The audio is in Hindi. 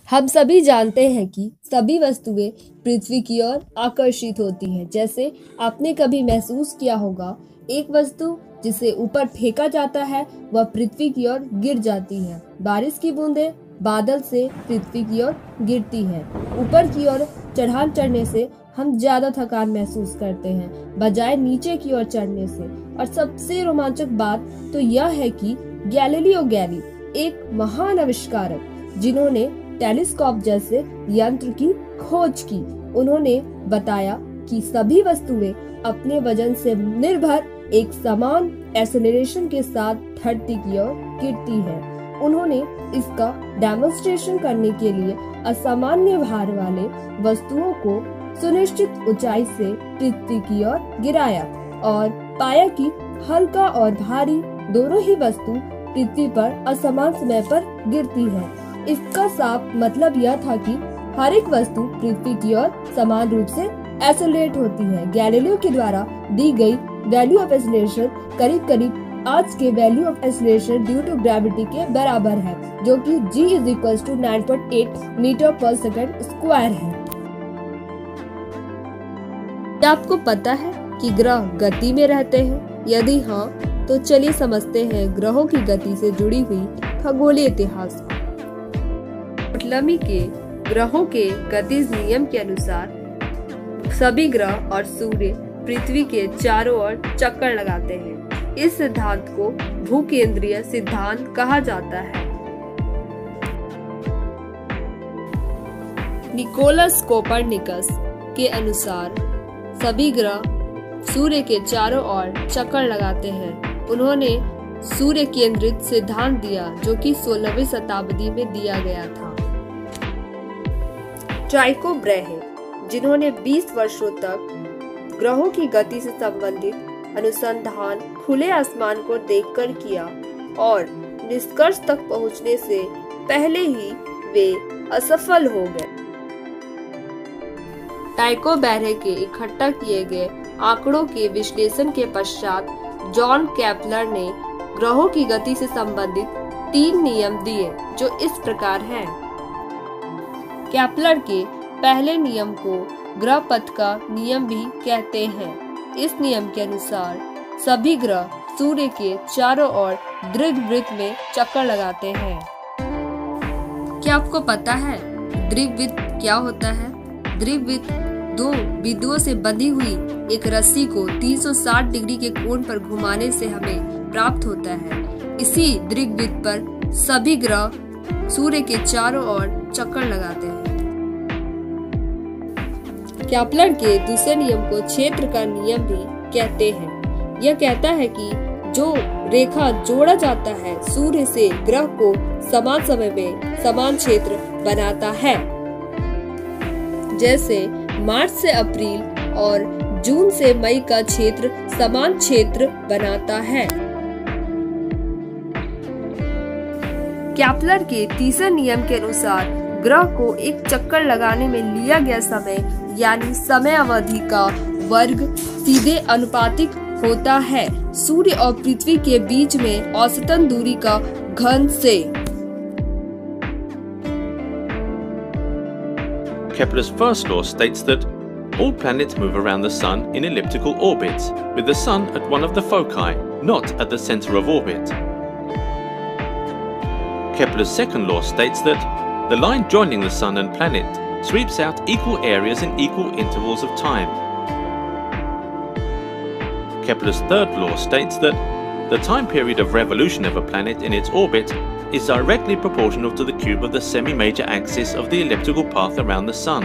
हम सभी जानते हैं कि सभी वस्तुएं पृथ्वी की ओर आकर्षित होती हैं। जैसे आपने कभी महसूस किया होगा, एक वस्तु जिसे ऊपर फेंका जाता है वह पृथ्वी की ओर गिर जाती है। बारिश की बूंदें बादल से पृथ्वी की ओर गिरती हैं। ऊपर की ओर चढ़ान चढ़ने से हम ज्यादा थकान महसूस करते हैं बजाय नीचे की ओर चढ़ने से। और सबसे रोमांचक बात तो यह है कि गैलीलियो गैली, एक महान आविष्कारक जिन्होंने टेलीस्कोप जैसे यंत्र की खोज की, उन्होंने बताया कि सभी वस्तुएं अपने वजन से निर्भर एक समान एक्सेलरेशन के साथ धरती की ओर गिरती हैं। उन्होंने इसका डेमोन्स्ट्रेशन करने के लिए असामान्य भार वाले वस्तुओं को सुनिश्चित ऊंचाई से पृथ्वी की ओर गिराया और पाया कि हल्का और भारी दोनों ही वस्तु पृथ्वी पर असमान समय पर गिरती है। इसका साफ मतलब यह था कि हर एक वस्तु पृथ्वी की ओर समान रूप से एक्सेलरेट होती है। गैलीलियो के द्वारा दी गई वैल्यू ऑफ एक्सेलरेशन करीब करीब आज के value of acceleration due to gravity के बराबर है, जो कि g = 9.8 metre per second square है। क्या आपको पता है कि ग्रह गति में रहते हैं? यदि हाँ, तो चलिए समझते हैं ग्रहों की गति से जुड़ी हुई खगोलीय इतिहास को। टॉलेमी के ग्रहों के गतिज नियम के अनुसार सभी ग्रह और सूर्य पृथ्वी के चारों ओर चक्कर लगाते हैं। इस सिद्धांत को भूकेंद्रीय सिद्धांत कहा जाता है। निकोलस कोपरनिकस के अनुसार सभी ग्रह सूर्य के चारों ओर चक्कर लगाते हैं। उन्होंने सूर्य केंद्रित सिद्धांत दिया, जो कि 16वीं शताब्दी में दिया गया था। टाइको ब्रहे, जिन्होंने 20 वर्षों तक ग्रहों की गति से संबंधित अनुसंधान खुले आसमान को देखकर किया और निष्कर्ष तक पहुंचने से पहले ही वे असफल हो गए। टाइको ब्रहे के इकट्ठा किए गए आंकड़ों के विश्लेषण के पश्चात जॉन केपलर ने ग्रहों की गति से संबंधित 3 नियम दिए, जो इस प्रकार हैं। केपलर के पहले नियम को ग्रह पथ का नियम भी कहते हैं। इस नियम के अनुसार सभी ग्रह सूर्य के चारों ओर दीर्घवृत्त में चक्कर लगाते हैं। क्या आपको पता है दीर्घवृत्त क्या होता है? दीर्घवृत्त 2 बिंदुओं से बंधी हुई एक रस्सी को 360 डिग्री के कोण पर घुमाने से हमें प्राप्त होता है। इसी दीर्घवृत्त पर सभी ग्रह सूर्य के चारों ओर चक्कर लगाते हैं। केपलर के दूसरे नियम को क्षेत्र का नियम भी कहते हैं। यह कहता है कि जो रेखा जोड़ा जाता है सूर्य से ग्रह को समान समय में समान क्षेत्र बनाता है। जैसे मार्च से अप्रैल और जून से मई का क्षेत्र समान क्षेत्र बनाता है। केपलर के तीसरे नियम के अनुसार ग्रह को एक चक्कर लगाने में लिया गया समय यानी समय अवधि का वर्ग सीधे अनुपातिक होता है सूर्य और पृथ्वी के बीच में औसतन दूरी का घन से। Kepler's first law states that all planets move around the sun in elliptical orbits, with the sun at one of the foci, not at the center of orbit. Kepler's second law states that the line joining the sun and planet sweeps out equal areas in equal intervals of time. Kepler's third law states that the time period of revolution of a planet in its orbit is directly proportional to the cube of the semi-major axis of the elliptical path around the sun.